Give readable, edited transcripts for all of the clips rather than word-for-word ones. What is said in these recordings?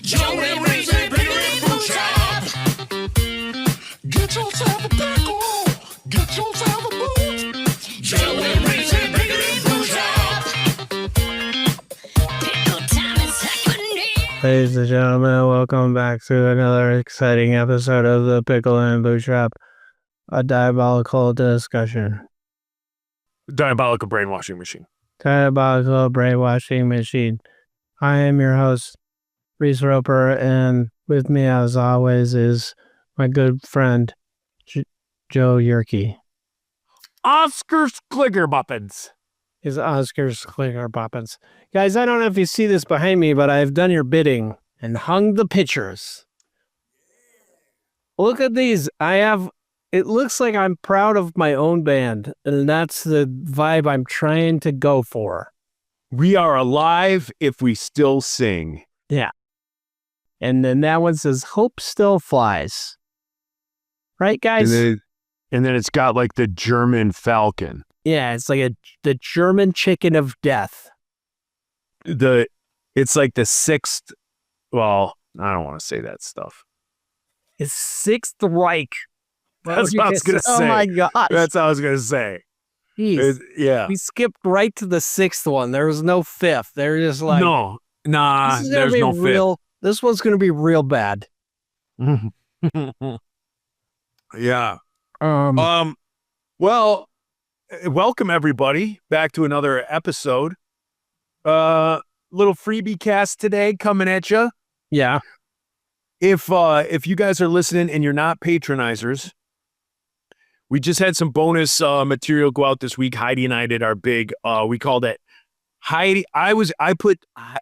Joe and Razor, bring it in shop. Get yourself a pickle. Get yourself a boot. Joe and Razor, bring it in shop. Pickle time is happening. Ladies and gentlemen, welcome back to another exciting episode of the Pickle and Boot Shop, a diabolical discussion. Diabolical brainwashing machine. Diabolical brainwashing machine. I am your host, Reese Roper, and with me, as always, is my good friend, Joe Yerke. Oscar's Clicker Buppins. His Oscar's Clicker Boppins. Guys, I don't know if you see this behind me, but I've done your bidding and hung the pictures. Look at these. It looks like I'm proud of my own band, and that's the vibe I'm trying to go for. We are alive if we still sing. Yeah. And then that one says, Hope Still Flies. Right, guys? And then it's got like the German falcon. Yeah, it's like the German chicken of death. It's like the sixth. Well, I don't want to say that stuff. It's Sixth Reich. That's what I was going to say. Oh my gosh. That's what I was going to say. Jeez. Yeah. We skipped right to the sixth one. There was no fifth. They're just like, No. Nah, this is gonna there's be no real. This one's going to be real bad. fifth. Yeah. Um, Well, welcome everybody back to another episode. Little freebie cast today coming at you. yeah. If you guys are listening and you're not patronizers, we just had some bonus material go out this week. Heidi and I did our big we called it Heidi. I put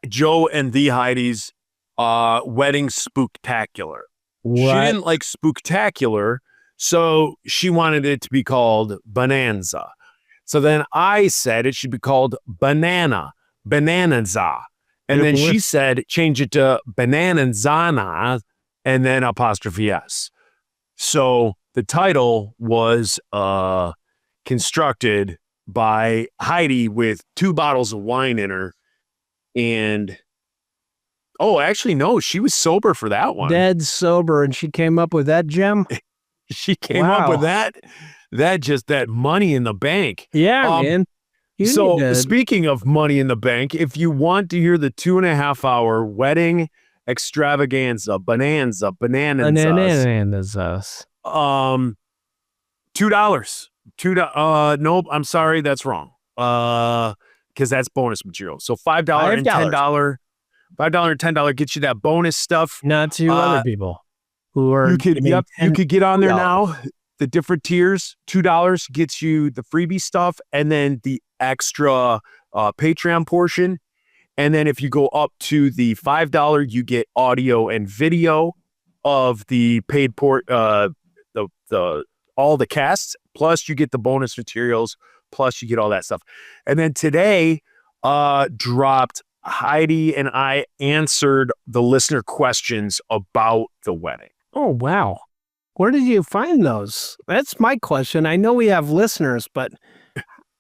Joe and the Heidi's wedding spooktacular. She What? didn't like spooktacular, so she wanted it to be called Bonanza. So then I said it should be called Bonanza. And then she said change it to Bananzana and then apostrophe S. So the title was constructed by Heidi with 2 bottles of wine in her. And actually no, she was sober for that one. Dead sober, and she came up with that gem. She came up with that money in the bank. Yeah, man. You So need to- speaking of money in the bank, if you want to hear the 2.5-hour wedding extravaganza, bonanza, bananas, Bananas. $2. Nope, I'm sorry, that's wrong. Because that's bonus material. So $5 and $10. $5 and $10 gets you that bonus stuff. Not to other people who are. You could get on there $10. now. The different tiers, $2 gets you the freebie stuff, and then the extra Patreon portion. And then if you go up to the $5, you get audio and video of the paid port, all the casts. Plus, you get the bonus materials. Plus, you get all that stuff. And then today, dropped. Heidi and I answered the listener questions about the wedding. Oh, wow. Where did you find those? That's my question. I know we have listeners, but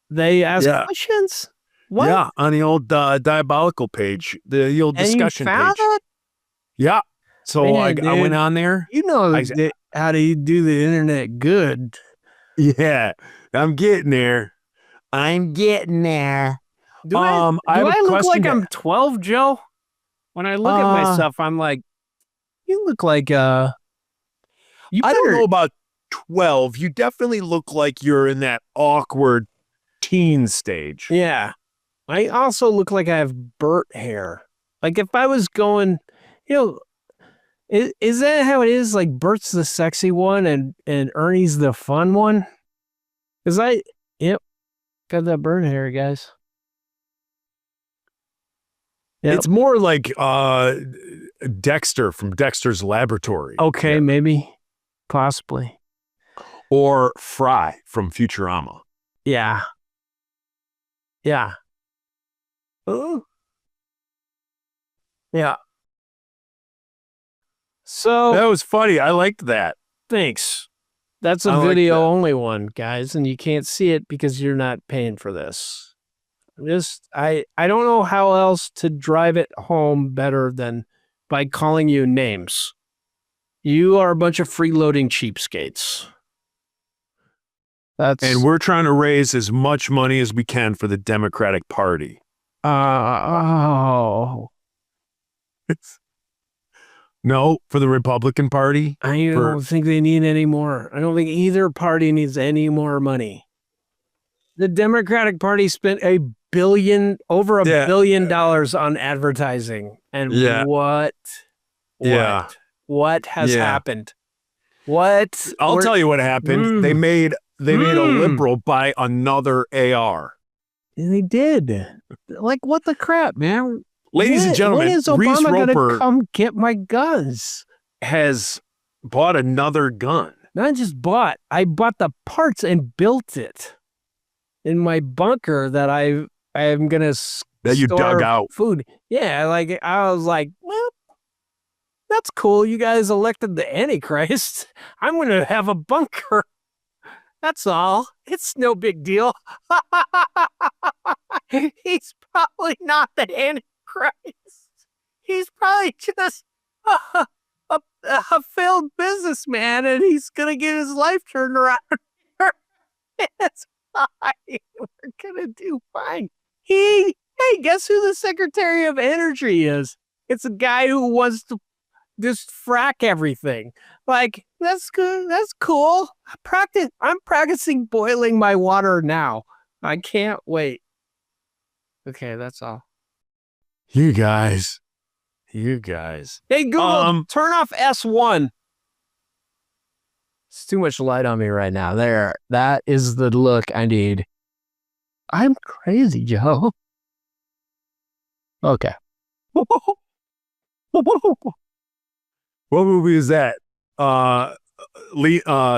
they ask questions? What? Yeah, on the old diabolical page, the old And discussion you found page. it? Yeah. So Man, I went on there. You know how do you do the internet good? Yeah, I'm getting there. Do I have a look question like to- I'm 12, Joe? When I look at myself, I'm like, you look like you I don't better- know about 12. You definitely look like you're in that awkward teen stage. Yeah. I also look like I have Bert hair. Like if I was going, is that how it is? Like Bert's the sexy one and Ernie's the fun one? Because got that Bert hair, guys. Yep. It's more like Dexter from Dexter's Laboratory. Okay, Yeah. maybe. Possibly. Or Fry from Futurama. Yeah. Yeah. Oh. Yeah. So That was funny. I liked that. thanks. That's a I like video that. only one, guys, and you can't see it because you're not paying for this. I don't know how else to drive it home better than by calling you names. You are a bunch of freeloading cheapskates. And we're trying to raise as much money as we can for the Democratic Party. Oh. No, for the Republican Party. I don't think they need any more. I don't think either party needs any more money. The Democratic Party spent over $1 billion on advertising. And what has happened? What? I'll tell you what happened. They made a liberal buy another AR. They did. Like, what the crap, man? Ladies and gentlemen, when is Reese Obama Roper gonna come get my guns? has bought another gun. Not just bought. I bought the parts and built it in my bunker that I am gonna That you dug out. Food. Yeah, like I was like, well, that's cool. You guys elected the Antichrist. I'm gonna have a bunker. That's all. It's no big deal. He's probably not the Antichrist. He's probably just a failed businessman, and he's gonna get his life turned around. It's fine. We're gonna do fine. Hey, guess who the Secretary of Energy is? It's a guy who wants to just frack everything. Like, that's good. That's cool. I'm practicing boiling my water now. I can't wait. Okay, that's all. You guys. Hey, Google, turn off S1. It's too much light on me right now. There. That is the look I need. I'm crazy, Joe. Okay. What movie is that?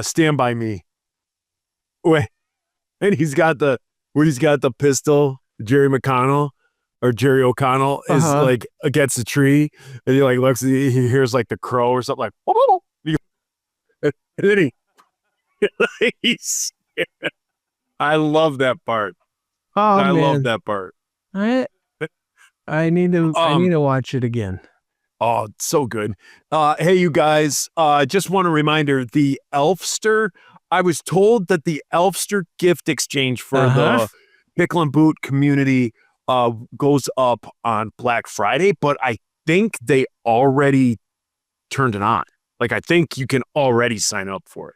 Stand By Me. Wait. And he's got the pistol, Jerry O'Connell is like against a tree, and he like looks, he hears like the crow or something, like, and then he's I love that part. I love that part. I need to watch it again. Oh, it's so good. Hey, you guys, just want a reminder, the Elfster, I was told that the Elfster gift exchange for the Pickle and Boot community goes up on Black Friday, but I think they already turned it on. Like, I think you can already sign up for it.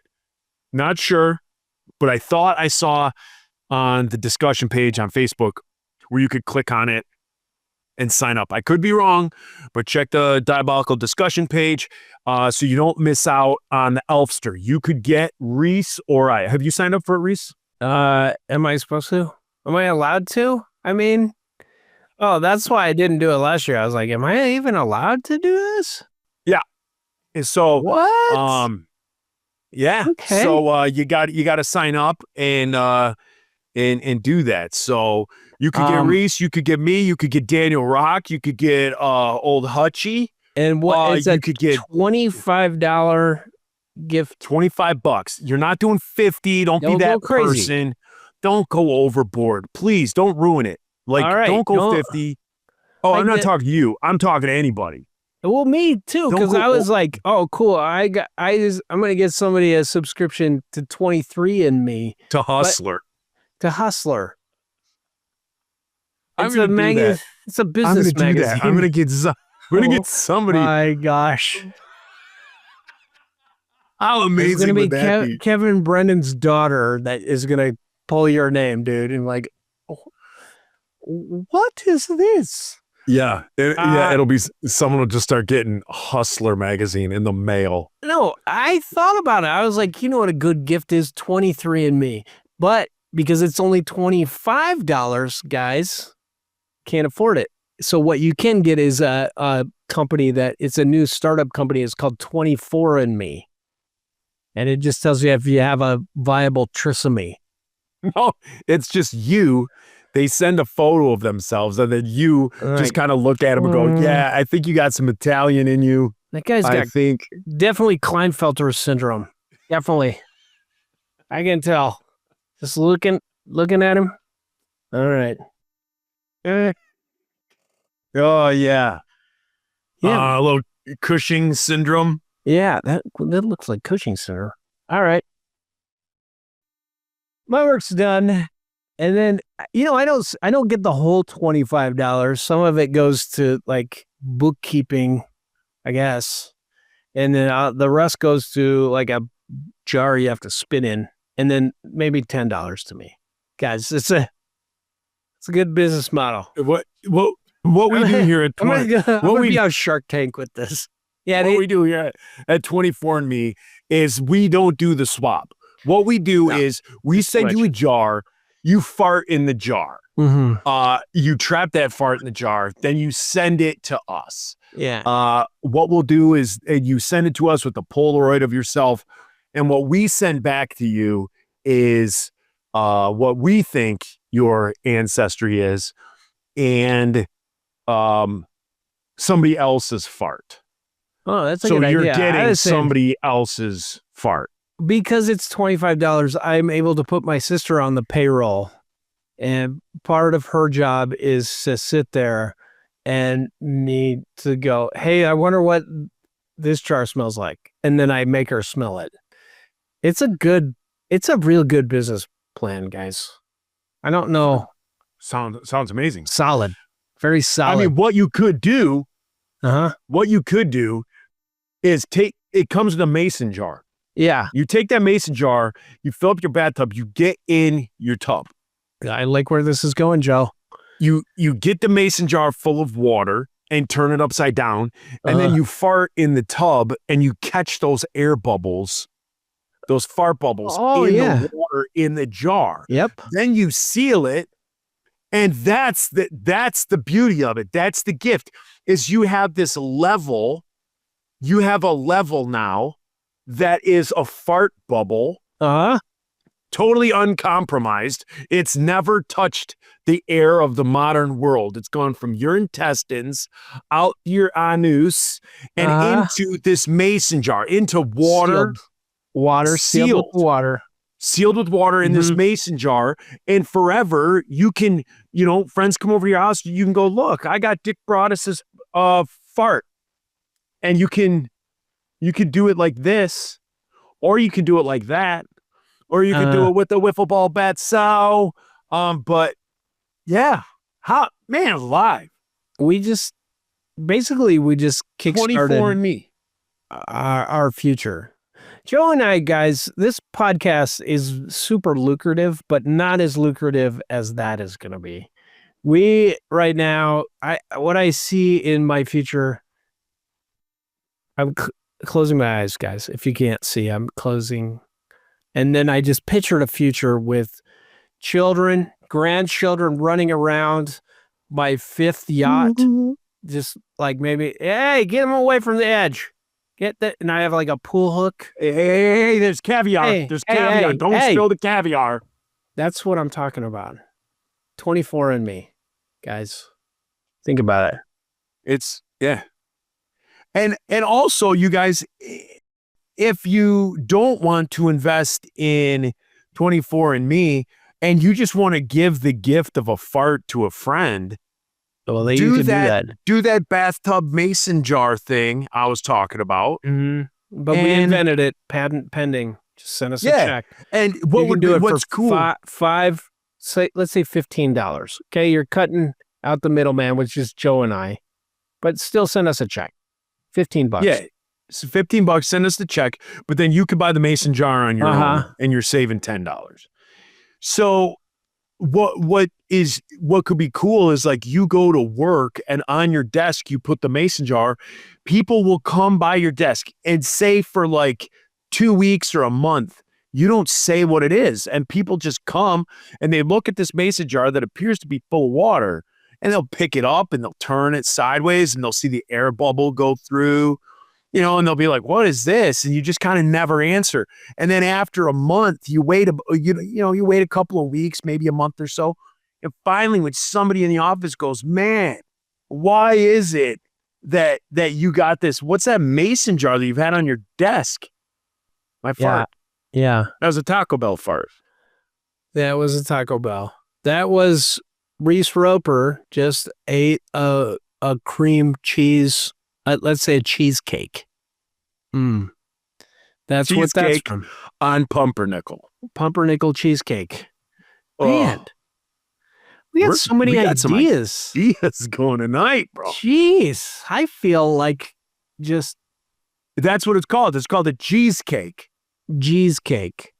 Not sure, but I thought I saw on the discussion page on Facebook where you could click on it and sign up. I could be wrong, but check the Diabolical discussion page so you don't miss out on the Elfster. You could get Reese or I. Have you signed up for it, Reese? Am I supposed to? Am I allowed to? I mean, that's why I didn't do it last year. I was like, am I even allowed to do this? Yeah. And so what? Yeah. Okay. So you got to sign up and do that. So you could get Reese, you could get me, you could get Daniel Rock, you could get old Hutchie. And what is you could get $25 gift. $25. You're not doing 50. Don't be that person. Don't go overboard. Please don't ruin it. Like, don't go 50. Oh, I'm not talking to you. I'm talking to anybody. Well, me too, because I was like, oh, cool. I'm gonna get somebody a subscription to 23andMe. To Hustler. It's a business magazine. I'm gonna get somebody. Oh my gosh. How amazing would that be? Kevin Brennan's daughter that is gonna pull your name, dude, and like, what is this? Yeah, it'll be someone will just start getting Hustler magazine in the mail. No, I thought about it. I was like, you know what a good gift is? 23andMe. But because it's only $25, guys, can't afford it. So what you can get is a company it's a new startup company. It's called 24andMe. And it just tells you if you have a viable trisomy. No, it's just you. They send a photo of themselves, and then you just kind of look at them and go, yeah, I think you got some Italian in you. That guy's got definitely Klinefelter syndrome. Definitely. I can tell. Just looking at him. All right. Oh, yeah. Yeah. A little Cushing syndrome. Yeah, that looks like Cushing syndrome. All right. My work's done. And then, I don't get the whole $25. Some of it goes to like bookkeeping, I guess. And then the rest goes to like a jar you have to spit in. And then maybe $10 to me. Guys, it's a good business model. What we do here at I'm 20, gonna be on Shark Tank with this. Yeah, what we do here at 24andMe is we don't do the swap. What we do is we send you a jar, you fart in the jar. Mm-hmm. You trap that fart in the jar, then you send it to us. Yeah. What we'll do is you send it to us with a Polaroid of yourself, and what we send back to you is what we think your ancestry is, and somebody else's fart. Oh, that's a So good you're idea. I getting was saying, somebody else's fart. because it's $25, I'm able to put my sister on the payroll. And part of her job is to sit there and need to go, hey, I wonder what this jar smells like. And then I make her smell it. It's a real good business plan, guys. I don't know. Sounds amazing. Solid. Very solid. I mean, what you could do is it comes in a mason jar. Yeah. You take that mason jar, you fill up your bathtub, you get in your tub. I like where this is going, Joe. You get the mason jar full of water and turn it upside down, and then you fart in the tub and you catch those air bubbles, those fart bubbles the water in the jar. Yep. Then you seal it, and that's the beauty of it. That's the gift, is you have this level. You have a level now that is a fart bubble. Totally uncompromised. It's never touched the air of the modern world. It's gone from your intestines out your anus and into this mason jar, into water. Sealed with water. Sealed with water in this mason jar. And forever, you can, friends come over to your house, you can go, look, I got Dick Broadus's fart. And you can do it like this, or you can do it like that. Or you can do it with the wiffle ball bat. So, but yeah, alive. We just kickstarted 24andMe. our future. Joe and I, guys, this podcast is super lucrative, but not as lucrative as that is going to be. We right now, what I see in my future, I'm closing my eyes, guys. If you can't see, I'm closing. And then I just pictured a future with children, grandchildren running around my fifth yacht. Just like maybe, hey, get them away from the edge. Get that. And I have like a pool hook. Hey, there's caviar. There's caviar. Don't spill the caviar. That's what I'm talking about. 24andMe, guys. Think about it. And also, you guys, if you don't want to invest in 24andMe and you just want to give the gift of a fart to a friend, well, you can do that. Do that bathtub mason jar thing I was talking about. But we invented it, patent pending. Just send us a check. And what's cool? Let's say $15. Okay, you're cutting out the middleman, which is Joe and I, but still send us a check. $15. Yeah. So $15, send us the check, but then you could buy the mason jar on your own, and you're saving $10. So what could be cool is like you go to work and on your desk you put the mason jar. People will come by your desk and say for like 2 weeks or a month, you don't say what it is, and people just come and they look at this mason jar that appears to be full of water, and they'll pick it up and they'll turn it sideways and they'll see the air bubble go through. And they'll be like, what is this? And you just kind of never answer. And then after a month, you wait a couple of weeks, maybe a month or so. And finally, when somebody in the office goes, man, why is it that you got this? What's that mason jar that you've had on your desk? My fart. Yeah. That was a Taco Bell fart. That was a Taco Bell. That was Reese Roper just ate a cream cheese let's say a cheesecake. That's what that's Cheesecake. from. On pumpernickel. Pumpernickel cheesecake. Oh, Man, we got so many we got some ideas. ideas going tonight, bro. Jeez, I feel like just That's what it's called. It's called a cheesecake. cheesecake.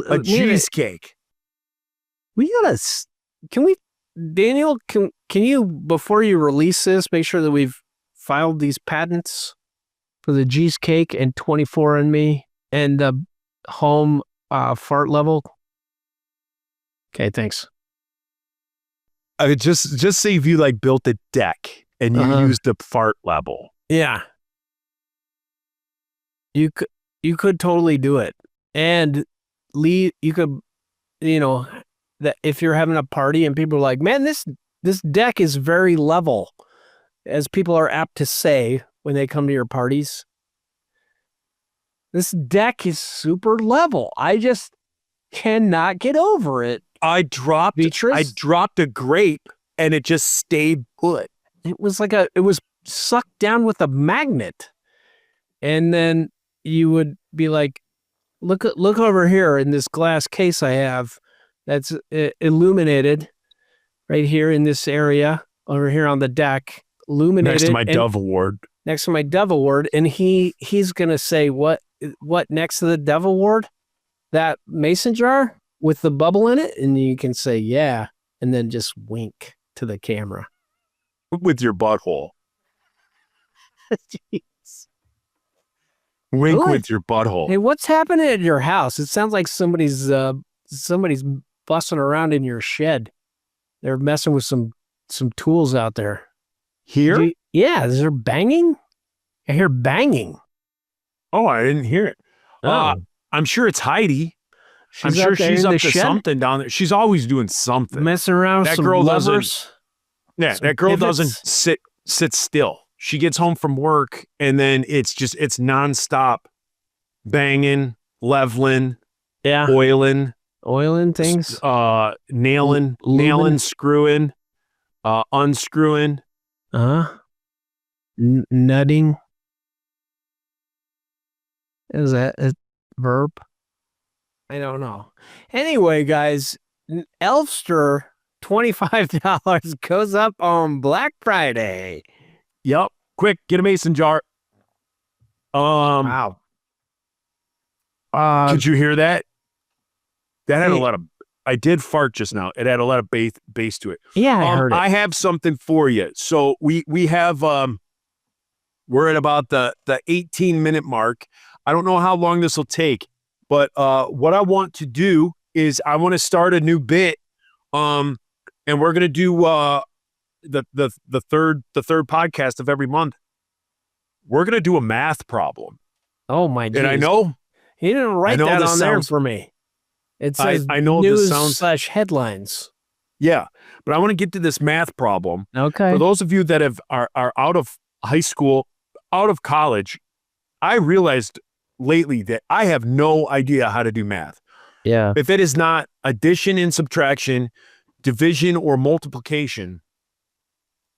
A cheesecake. We gotta. Can we, Daniel? Can you, before you release this, make sure that we've filed these patents for the cheesecake and 24andMe and the home fart level? Okay, thanks. Just say if you like built a deck and you used the fart level. Yeah, you could totally do it, and you could, that if you're having a party and people are like, man, this deck is very level, as people are apt to say when they come to your parties. This deck is super level. I just cannot get over it. I dropped a grape and it just stayed put. It was it was sucked down with a magnet. And then you would be like, look over here in this glass case I have that's illuminated right here in this area over here on the deck, illuminated Next to my Dove Award. Next to my Dove Award, and he's gonna say what next to the Dove Award? That mason jar with the bubble in it, and you can say yeah, and then just wink to the camera With your butthole. Jeez. Wink Really? with your butthole. Hey, what's happening at your house? It sounds like somebody's busting around in your shed. They're messing with some tools out there. Here? Yeah, is there banging? I hear banging. Oh, I didn't hear it. I'm sure it's Heidi. I'm sure she's up to something down there. She's always doing something. Messing around with That some girl levers. Yeah, Some that girl pivots? doesn't sit still. She gets home from work and then it's nonstop banging, leveling, Yeah. oiling, Oiling things. nailing, Lumen. screwing, unscrewing. Nutting. Is that a verb? I don't know. Anyway, guys, Elfster, $25 goes up on Black Friday. Yep. Quick, get a mason jar. Wow. Could you hear that? That had a Hey. lot of. I did fart just now. It had a lot of bass to it. Yeah, I heard it. I have something for you. So we have we're at about the 18-minute mark. I don't know how long this will take, but what I want to do is I want to start a new bit, and we're gonna do the third podcast of every month. We're gonna do a math problem, Oh my! and I geez. know he didn't write know that this on there sounds- for me. It I- says I know this news sounds- / headlines. yeah, but I want to get to this math problem. Okay. For those of you that are out of high school, out of college, I realized lately that I have no idea how to do math. Yeah. If it is not addition and subtraction, division or multiplication,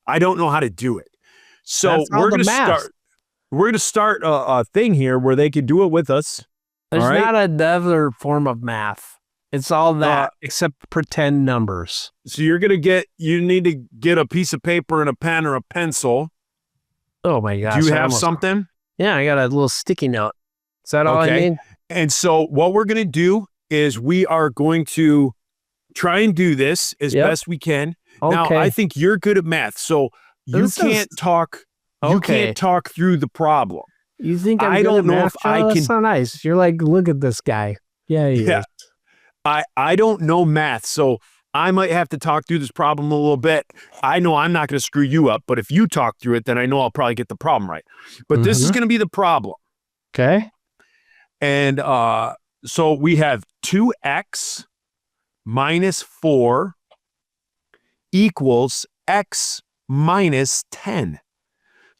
I don't know how to do it. So That's all we're the going to math. start. We're going to start a thing here where they can do it with us. There's all right? not another form of math. It's all that except pretend numbers. So you need to get a piece of paper and a pen or a pencil. Oh my gosh. Do you I have almost- something? Yeah, I got a little sticky note. Is that all I Okay. need? And so what we're going to do is we are going to try and do this as Yep. best we can. Okay. Now, I think you're good at math, so you This is- can't talk. You Okay. can't talk through the problem. You think I'm I good don't at know math, if I Joe? can- That's so nice. You're like, look at this guy. Yeah, he Yeah. is. I don't know math, so I might have to talk through this problem a little bit. I know I'm not going to screw you up, but if you talk through it, then I know I'll probably get the problem right. But this is Mhm. going to be the problem. Okay. And so we have 2x minus 4 equals x minus 10.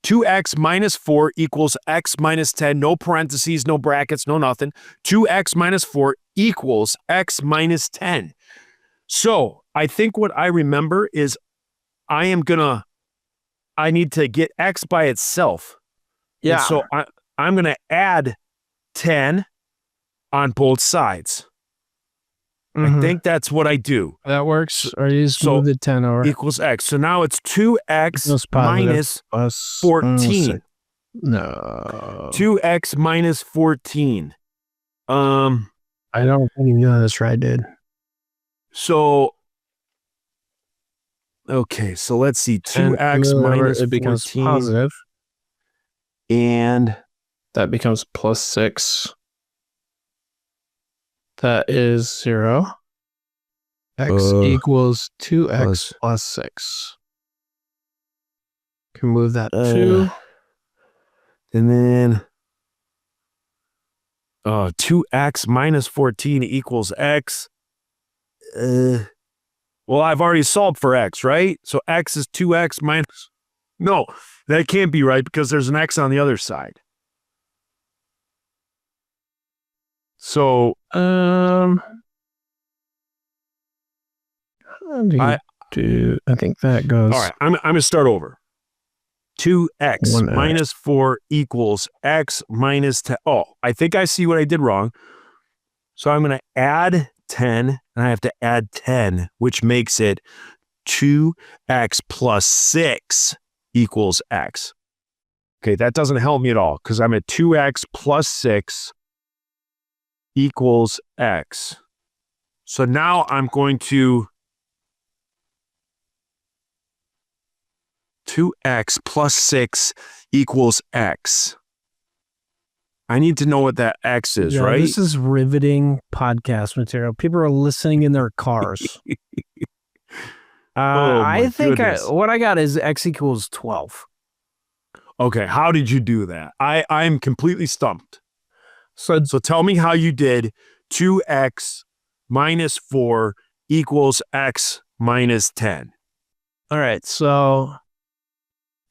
2x minus 4 equals x minus 10. No parentheses, no brackets, no nothing. 2x minus 4 equals x minus 10. So I think what I remember is I need to get x by itself. Yeah. And so I'm going to add 10 on both sides. I think that's what I do. that works. Or you just so move the 10 over. Equals X. So now it's 2X Equals positive minus plus 14. No. 2X minus 14. I don't think you know this right, dude. So, okay, so let's see. 10 2X minus it becomes 14. positive. And That becomes plus 6. That is 0. X equals 2x plus 6. Can move that 2. and then 2X minus 14 equals X. Well, I've already solved for X, right? So X is 2X minus... No, that can't be right because there's an X on the other side. So How do you I think that goes. all right, I'm going to start over. 2X 1x. minus 4 equals X minus 10. Oh, I think I see what I did wrong. So I'm going to add 10, and I have to add 10, which makes it 2X plus 6 equals X. Okay, that doesn't help me at all because I'm at 2X plus 6 equals X. So now I'm going to 2X plus 6 equals X. I need to know what that X is, Yeah, right? This is riveting podcast material. People are listening in their cars. my I think goodness. what I got is X equals 12. Okay, how did you do that? I'm completely stumped. So So tell me how you did 2X minus 4 equals X minus 10. all right, so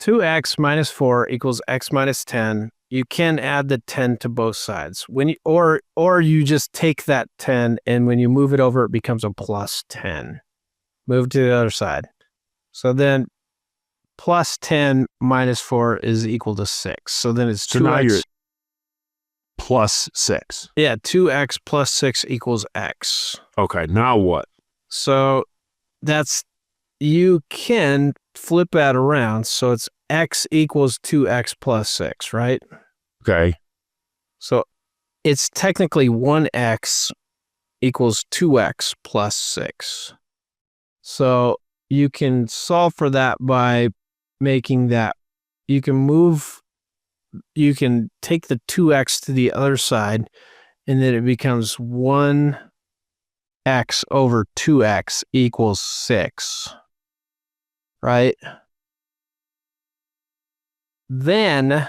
2x minus 4 equals x minus 10. You can add the 10 to both sides. When you, or you just take that 10 and when you move it over, it becomes a plus 10. Move to the other side. So then plus 10 minus 4 is equal to 6. So then it's 2x. So now you're plus 6. Yeah, 2x plus 6 equals x. Okay, now what? So that's, you can flip that around. So it's x equals 2x plus 6, right? Okay. So it's technically 1x equals 2x plus 6. So you can solve for that by making that, you can take the 2x to the other side and then it becomes 1x over 2x equals 6. Right? Then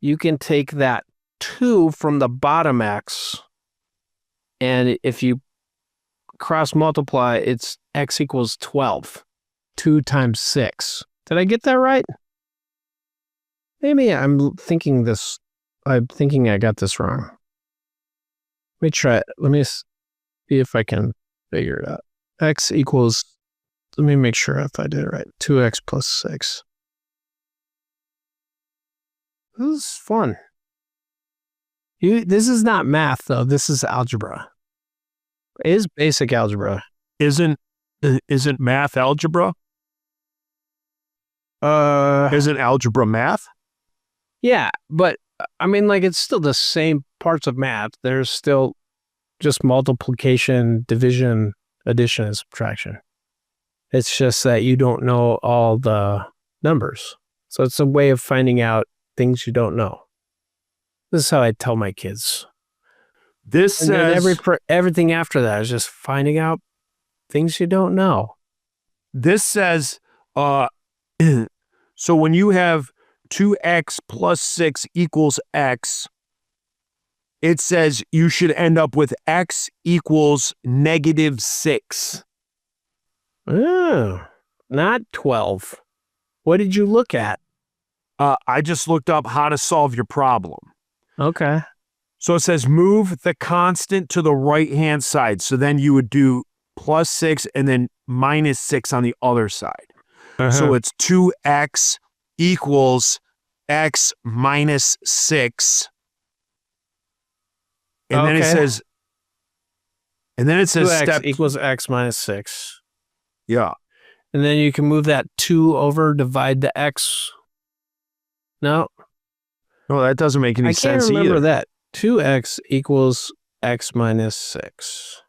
you can take that 2 from the bottom x, and if you cross multiply, it's x equals 12. 2 times 6. Did I get that right? Maybe I'm thinking I got this wrong. Let me try it. Let me see if I can figure it out. X equals, let me make sure if I did it right. 2x plus 6. This is fun. This is not math, though. This is algebra. It is basic algebra. Isn't math algebra? Isn't algebra math? Yeah, but I mean, like, it's still the same parts of math. There's still just multiplication, division, addition, and subtraction. It's just that you don't know all the numbers. So it's a way of finding out things you don't know. This is how I tell my kids. This And then says everything after that is just finding out things you don't know. this says so when you have 2x plus 6 equals x, it says you should end up with x equals negative 6. Oh, not 12. What did you look at? I just looked up how to solve your problem. Okay. So it says move the constant to the right-hand side. So then you would do plus 6 and then minus 6 on the other side. So it's 2x equals x minus 6. And then it Okay. says, 2x step, equals x minus 6. yeah. And then you can move that 2 over, divide the x. No, No, that doesn't make any I can't sense remember either. that. 2x equals x minus 6.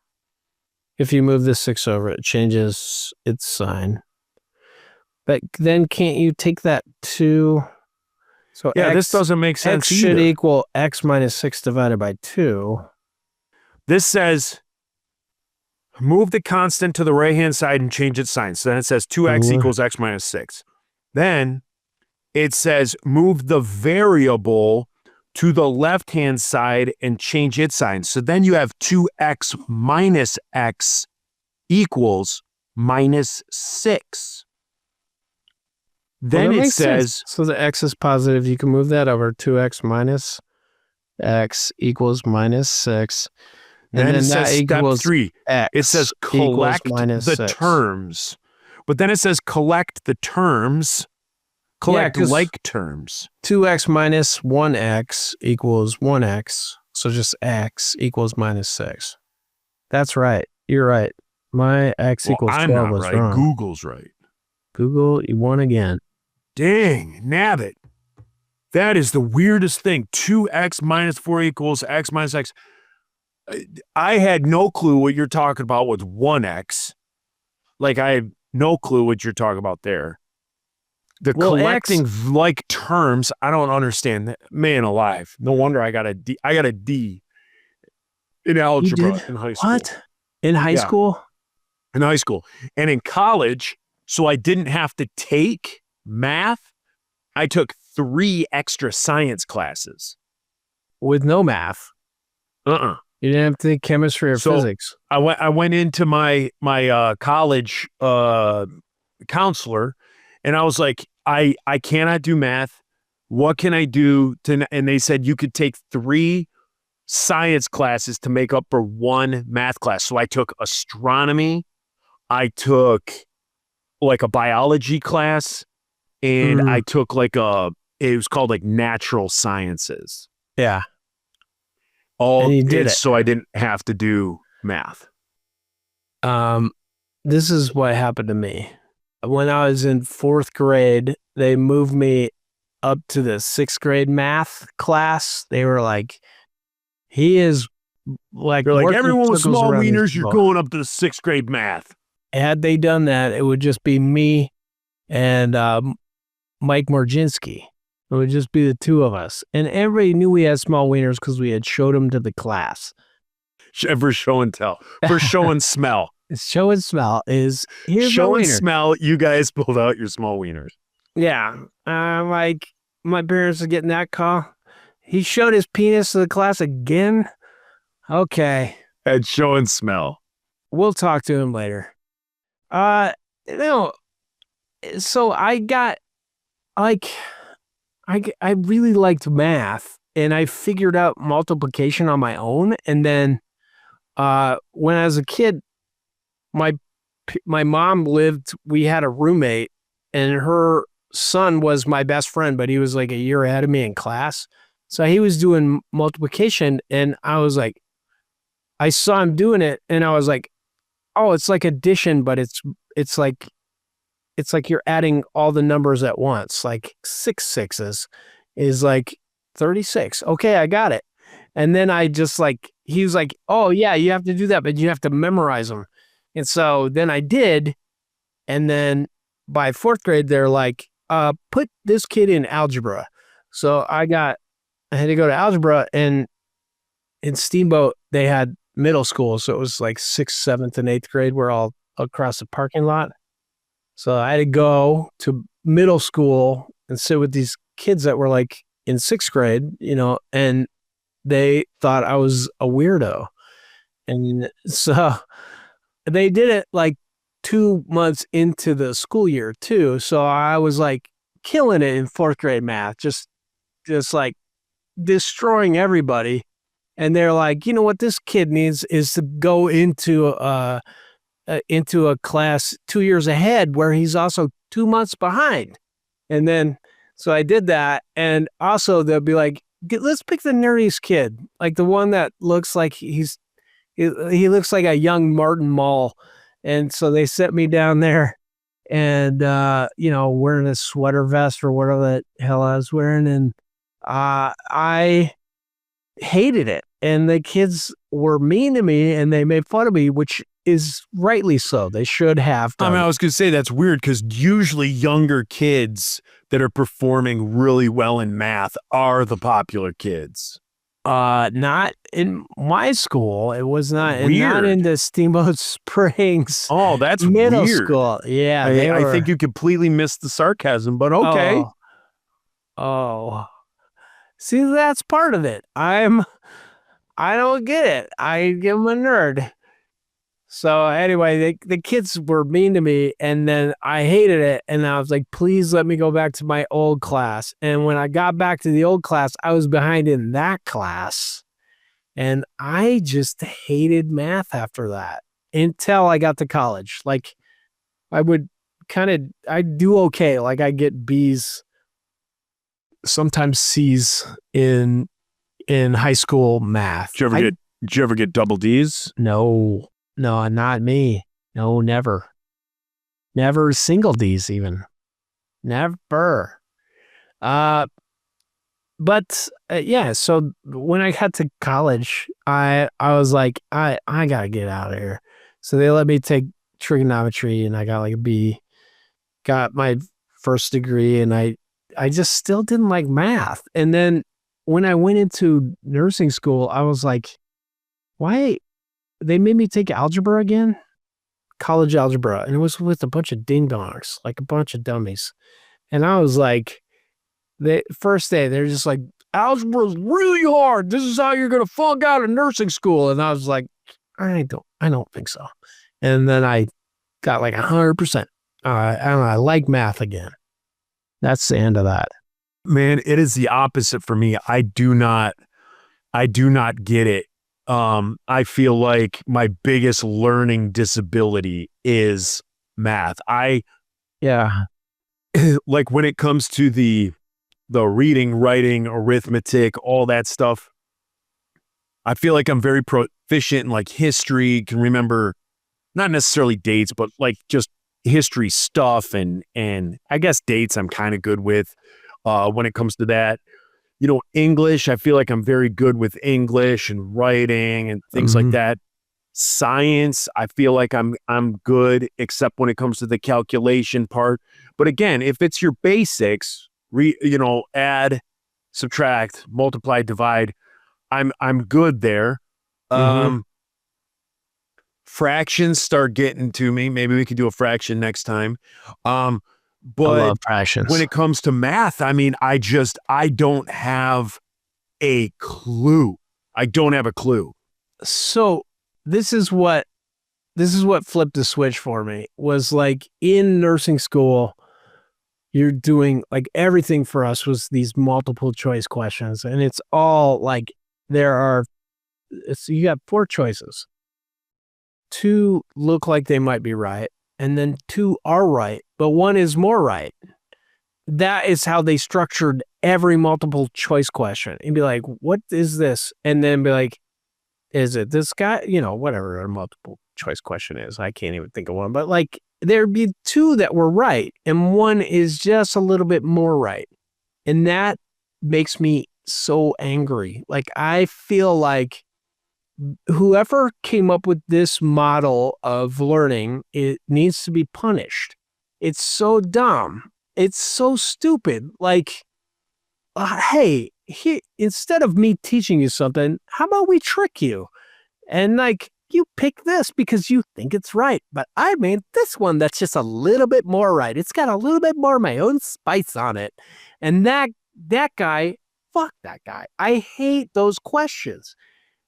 If you move the 6 over, it changes its sign. But then can't you take that 2? So Yeah, x, this doesn't make sense x should either. equal x minus 6 divided by 2. This says, move the constant to the right-hand side and change its sign. So then it says 2x Ooh. equals x minus 6. Then it says, move the variable to the left-hand side and change its sign. So then you have 2x minus x equals minus 6. Then Well, that it makes sense. says, So the x is positive. You can move that over. 2x minus x equals minus 6. And then it then that says step equals 3. x. It says equals collect minus the 6. terms. But then it says collect the terms. Collect 'cause like terms. 2x minus 1x equals 1x. So just x equals minus 6. That's right. You're right. My x Well, equals 12 I'm not was right. wrong. Google's right. Google, you won again. Dang, nabbit. That is the weirdest thing. 2x minus 4 equals x minus x. I had no clue what you're talking about with 1x. Like, I have no clue what you're talking about there. The Well, collecting like terms, I don't understand. Man alive. No wonder I got a D. I got a D in algebra did? in high school. What? In high Yeah. school? In high school. And in college, so I didn't have to take math, I took 3 extra science classes. With no math. Uh-uh. You didn't have to take chemistry or So- physics. I went into my college counselor, and I was like, I cannot do math. What can I do to? And they said you could take 3 science classes to make up for 1 math class. So I took astronomy, I took like a biology class, and I took like it was called like natural sciences. Yeah. All And you did it. so I didn't have to do math. This is what happened to me. When I was in 4th grade, they moved me up to the 6th grade math class. They were like, he is like, They're like, working everyone with circles small around these wieners, you're people." going up to the 6th grade math. Had they done that, it would just be me and Mike Morginski. It would just be the 2 of us. And everybody knew we had small wieners because we had showed them to the class. For show and tell. For show and smell. Show and smell is, here's Show my and wiener. smell, you guys pulled out your small wieners. Yeah. Like, my parents are getting that call. He showed his penis to the class again? Okay. And show and smell. We'll talk to him later. No. So I got, like, I really liked math, and I figured out multiplication on my own. And then when I was a kid, my mom we had a roommate, and her son was my best friend, but he was like a year ahead of me in class. So he was doing multiplication, and I was like, I saw him doing it, and I was like, oh, it's like addition, but it's like you're adding all the numbers at once. Like 6 6s is like 36. Okay, I got it. And then I just like, he was like, oh yeah, you have to do that, but you have to memorize them. And so then I did. And then by 4th grade, they're like, put this kid in algebra. So I had to go to algebra, and in Steamboat, they had middle school. So it was like 6th, 7th, and 8th grade were all across the parking lot. So I had to go to middle school and sit with these kids that were like in 6th grade, and they thought I was a weirdo. And so they did it like 2 months into the school year too. So I was like killing it in 4th grade math, just like destroying everybody. And they're like, you know what this kid needs is to go into a class 2 years ahead where he's also 2 months behind. And then, So I did that. And also they'll be like, let's pick the nerdiest kid. Like the one that looks like he looks like a young Martin Mull. And so they set me down there and, wearing a sweater vest or whatever the hell I was wearing. And I hated it. And the kids were mean to me and they made fun of me, which is rightly so. They should have done. I was going to say that's weird because usually younger kids that are performing really well in math are the popular kids. Not in my school. It was not. Weird. Not into Steamboat Springs. Oh, that's middle weird. school. Yeah, I think you completely missed the sarcasm, but okay. Oh. See, that's part of it. I don't get it. I give them a nerd. So anyway, the kids were mean to me and then I hated it. And I was like, please let me go back to my old class. And when I got back to the old class, I was behind in that class. And I just hated math after that until I got to college. Like I'd do okay. Like I get B's, sometimes C's in high school math. Did you ever get double D's? No, not me. No, never. Never single D's even. Never. Yeah, so when I got to college, I was like, I gotta get out of here. So they let me take trigonometry and I got like a B, got my first degree, and I just still didn't like math. And then when I went into nursing school, I was like, why? They made me take algebra again, college algebra, and it was with a bunch of ding-dongs, like a bunch of dummies. And I was like, the first day, they're just like, algebra is really hard. This is how you're going to flunk out of nursing school. And I was like, I don't think so. And then I got like 100%. I like math again. That's the end of that. Man, it is the opposite for me. I do not get it. I feel like my biggest learning disability is math. Yeah. Like when it comes to the reading, writing, arithmetic, all that stuff, I feel like I'm very proficient in like history, can remember not necessarily dates, but like just history stuff and I guess dates I'm kind of good with when it comes to that. English, I feel like I'm very good with English and writing and things like that. Science, I feel like I'm good, except when it comes to the calculation part. But again, if it's your basics, add, subtract, multiply, divide, I'm good there. Fractions start getting to me. Maybe we could do a fraction next time. But I love fractions. When it comes to math, I mean, I don't have a clue. I don't have a clue. So this is what flipped the switch for me, was like in nursing school, you're doing like everything for us was these multiple choice questions. And it's all like you got 4 choices. 2 look like they might be right. And then 2 are right, but 1 is more right. That is how they structured every multiple choice question. And be like, what is this? And then be like, is it this guy? Whatever a multiple choice question is. I can't even think of one. But like, there'd be 2 that were right, and 1 is just a little bit more right. And that makes me so angry. Like, I feel like whoever came up with this model of learning, it needs to be punished. It's so dumb. It's so stupid. Like, hey, instead of me teaching you something, how about we trick you? And like, you pick this because you think it's right. But I made this one that's just a little bit more right. It's got a little bit more of my own spice on it. And that guy, fuck that guy. I hate those questions.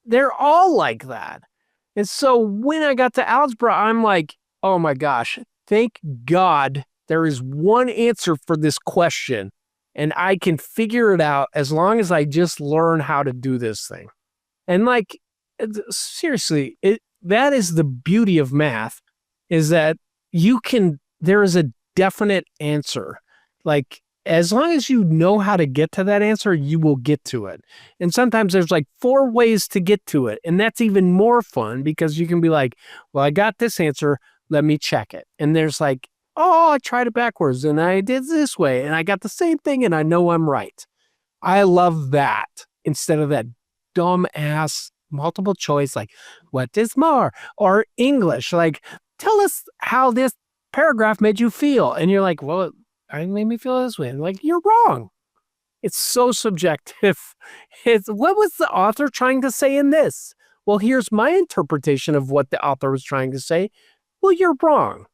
They're all like that. And so when I got to algebra, I'm like, oh my gosh, thank God there is one answer for this question. And I can figure it out as long as I just learn how to do this thing. And like, seriously, that is the beauty of math, is that there is a definite answer. Like, as long as you know how to get to that answer, you will get to it. And sometimes there's like 4 ways to get to it. And that's even more fun because you can be like, well, I got this answer. Let me check it. And there's like, oh, I tried it backwards and I did this way and I got the same thing and I know I'm right. I love that instead of that dumb ass multiple choice, like, what is more? Or English, like, tell us how this paragraph made you feel. And you're like, well, it made me feel this way. And like, you're wrong. It's so subjective. It's what was the author trying to say in this? Well, here's my interpretation of what the author was trying to say. Well, you're wrong.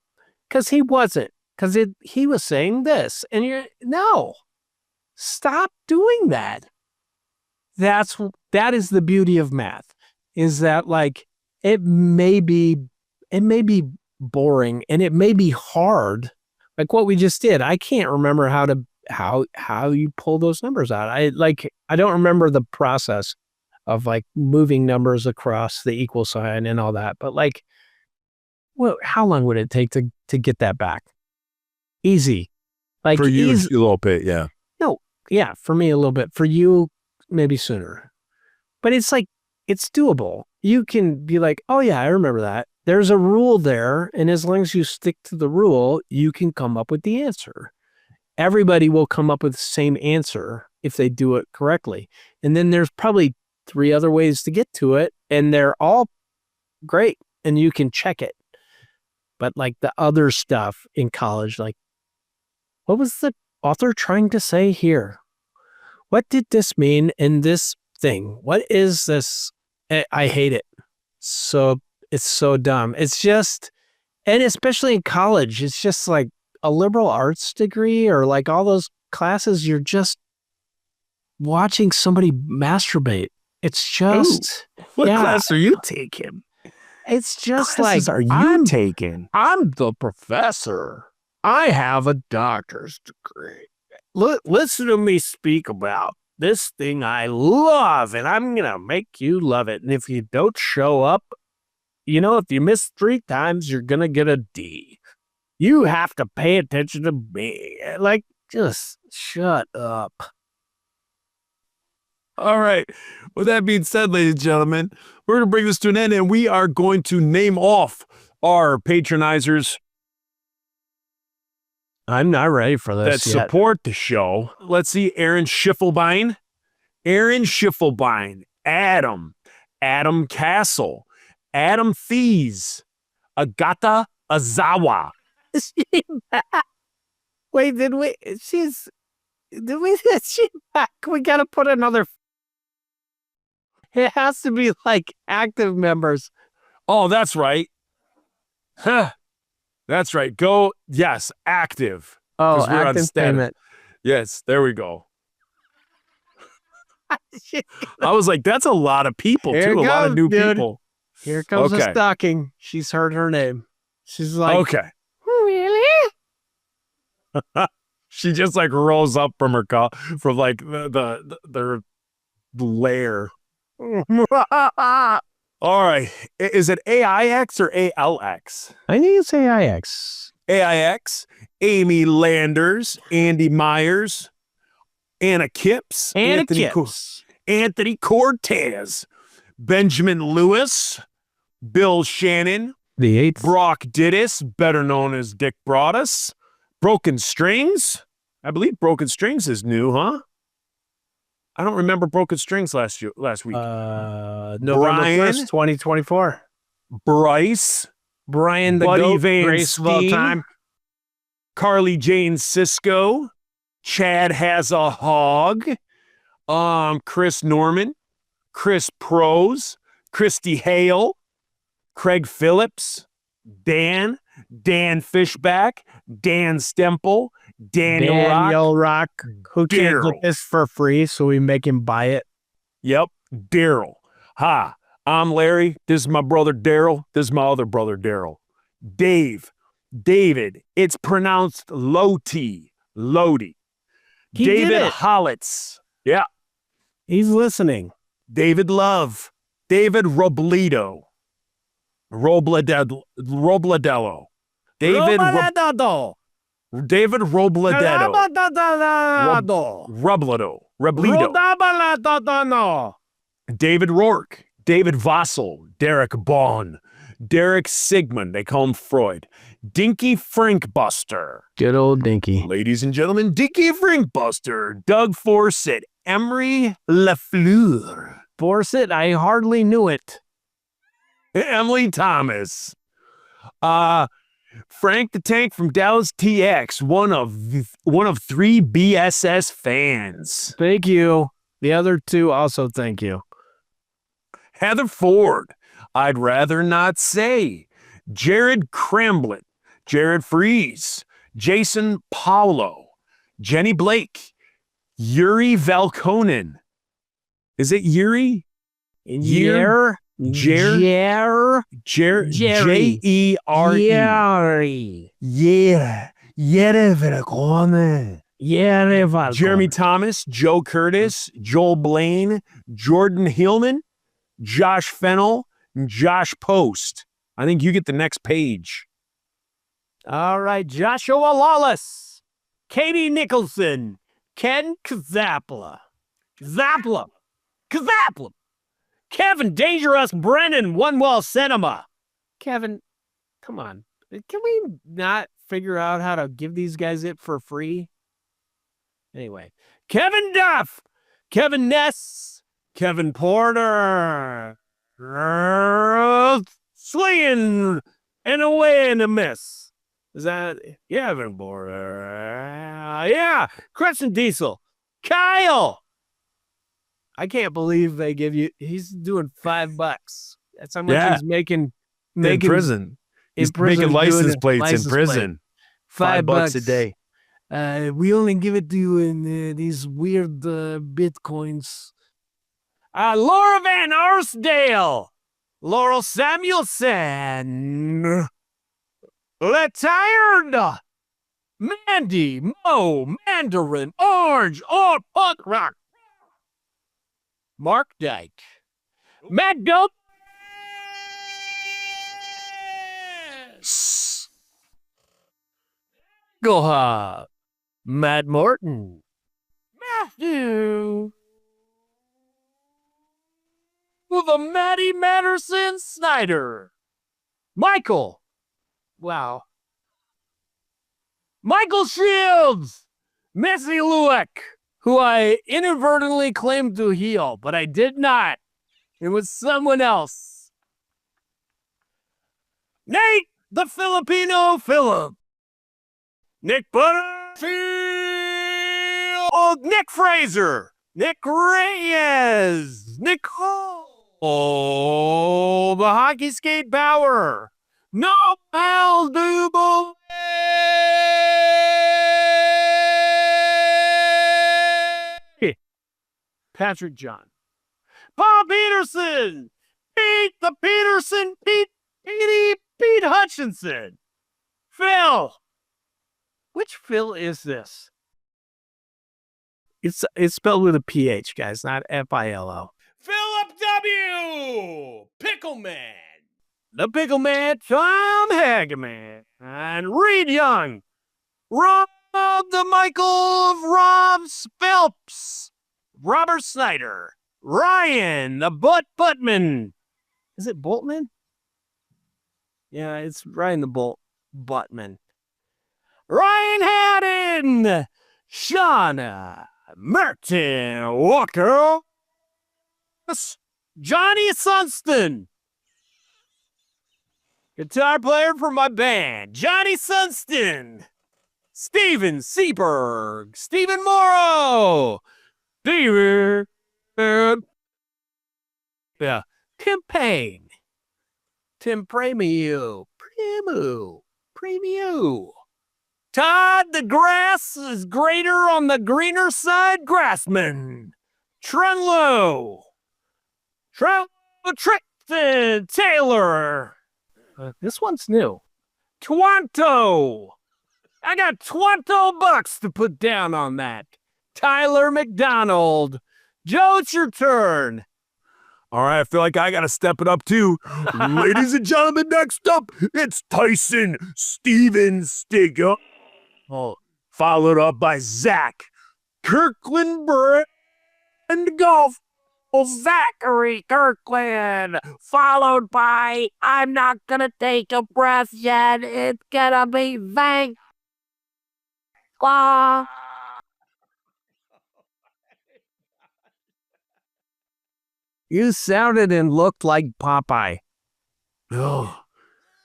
Because he wasn't. Because he was saying this. And no. Stop doing that. That is the beauty of math. Is that like it may be boring and it may be hard. Like what we just did. I can't remember how you pull those numbers out. I don't remember the process of like moving numbers across the equal sign and all that. But like, well, how long would it take to get that back? Easy. Like for you, a little bit, yeah. No, yeah, for me a little bit. For you, maybe sooner. But it's like, it's doable. You can be like, oh yeah, I remember that. There's a rule there. And as long as you stick to the rule, you can come up with the answer. Everybody will come up with the same answer if they do it correctly. And then there's probably 3 other ways to get to it. And they're all great. And you can check it. But like the other stuff in college, like, what was the author trying to say here? What did this mean in this thing? What is this? I hate it. So it's so dumb. It's just, and especially in college, it's just like a liberal arts degree or like all those classes, you're just watching somebody masturbate. It's just, What class are you taking? It's just Classes like, are you taking? I'm the professor. I have a doctor's degree. Listen to me speak about this thing I love, and I'm going to make you love it. And if you don't show up, if you miss 3 times, you're going to get a D. You have to pay attention to me. Like, just shut up. All right. With that being said, ladies and gentlemen, we're going to bring this to an end, and we are going to name off our patronizers I'm not ready for this that yet. support the show. Let's see. Aaron Schiffelbein, Adam Castle, Adam Thies, Agata Azawa. Wait, did we get she back? We got to put another. It has to be like active members. Oh, that's right. Huh. That's right. Go. Yes. Active. Oh, 'Cause we're on active status. payment. Yes. There we go. I was like, that's a lot of people, Here too. it A lot of goes, new dude. people. Here comes Okay. the stocking. She's heard her name. She's like, Okay. really? She just like rolls up from her from like their lair. All right. Is it AIX or ALX? I think it's AIX. AIX, Amy Landers, Andy Myers, Anna Kipps, Anthony Cortez, Benjamin Lewis, Bill Shannon, The 8th. Brock Dittis, better known as Dick Broadus, Broken Strings. I believe Broken Strings is new, huh? I don't remember Broken Strings last week. November Brian. 1st, 2024. Bryce, Brian the Buddy Goat, Van greatest of all Steen. time. Carly Jane Cisco, Chad Has a Hog, Chris Norman, Chris Prose, Christy Hale, Craig Phillips, Dan Fishback, Dan Stemple, Daniel Rock. who can't Daryl. get this for free, so we make him buy it. Yep, Daryl. Hi, I'm Larry. This is my brother Daryl. This is my other brother Daryl. David. It's pronounced Lodi. He David did it. Hollitz. Yeah. He's listening. David Love. David Robledo. Robledello. David David Robledo. Robledo. David Rourke. David Vossel. Derek Bond. Derek Sigmund. They call him Freud. Dinky Frankbuster. Good old Dinky. Ladies and gentlemen, Dinky Frankbuster. Doug Forsett. Emery Lafleur. Forsett, I hardly knew it. Emily Thomas. Frank the Tank from Dallas TX, one of 3 BSS fans. Thank you. The other two also thank you. Heather Ford. I'd rather not say. Jared Cramblett. Jared Fries. Jason Paulo. Jenny Blake. Yuri Valkonen. Is it Yuri? Jer. Jer. Jerry. J-E-R-E. Jerry. Yeah. Yere Valkonen. Jerry. Jeremy Thomas, Joe Curtis, Joel Blaine, Jordan Hillman, Josh Fennell, and Josh Post. I think you get the next page. All right, Joshua Lawless, Katie Nicholson, Ken Kazapla, Kevin Dangerous, Brennan, One Wall Cinema. Kevin, come on. Can we not figure out how to give these guys it for free? Anyway, Kevin Duff, Kevin Ness, Kevin Porter, swinging and away in a miss. Is that Kevin Porter? Yeah, Crescent Diesel, Kyle. I can't believe they give you. He's doing $5. That's how much he's making In prison. He's making license plates in prison. $5 a day. We only give it to you in these weird bitcoins. Laura Van Arsdale, Laurel Samuelson, Retired, Mandy, Mo, Mandarin, Orange, or Punk Rock, Mark Dyke, Matt Dope, Goha, Matt Morton, Matthew, the Matty Matterson Snyder, Michael, wow, Michael Shields, Missy Lueck, who I inadvertently claimed to heal, but I did not. It was someone else. Nate, the Filipino Philip. Nick Butterfield. Oh, Nick Fraser. Nick Reyes. Nicole. Oh, the Hockey Skate Power. No Pal Double. Patrick John. Paul Peterson. Pete the Peterson. Pete Hutchinson. Phil. Which Phil is this? It's spelled with a PH, guys, not F-I-L-O. Philip W. Pickleman. The Pickleman, Tom Hageman, and Reed Young. Rob the Michael of Rob's Phelps. Robert Snyder. Ryan, the Buttman. Is it Boltman? Yeah, it's Ryan the Buttman. Ryan Haddon. Shauna. Merton Walker. Johnny Sunston. Guitar player for my band, Johnny Sunston. Steven Seaberg. Stephen Morrow. Steven. Yeah. Tim Payne. Tim Premio. Todd, the grass is greater on the greener side, Grassman. Trunlow. Trixton Taylor. This one's new. Twanto. I got $20 to put down on that. Tyler McDonald. Joe, it's your turn. All right, I feel like I got to step it up too. Ladies and gentlemen, next up, it's Tyson Steven Stigger. Followed up by Zach Kirkland and golf. Zachary Kirkland, followed by I'm not gonna take a breath yet. It's gonna be Vank. You sounded and looked like Popeye. Oh.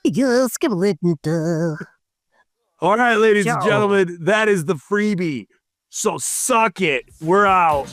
Yes, give a little. All right, ladies and Joe. gentlemen, that is the freebie. So suck it. We're out.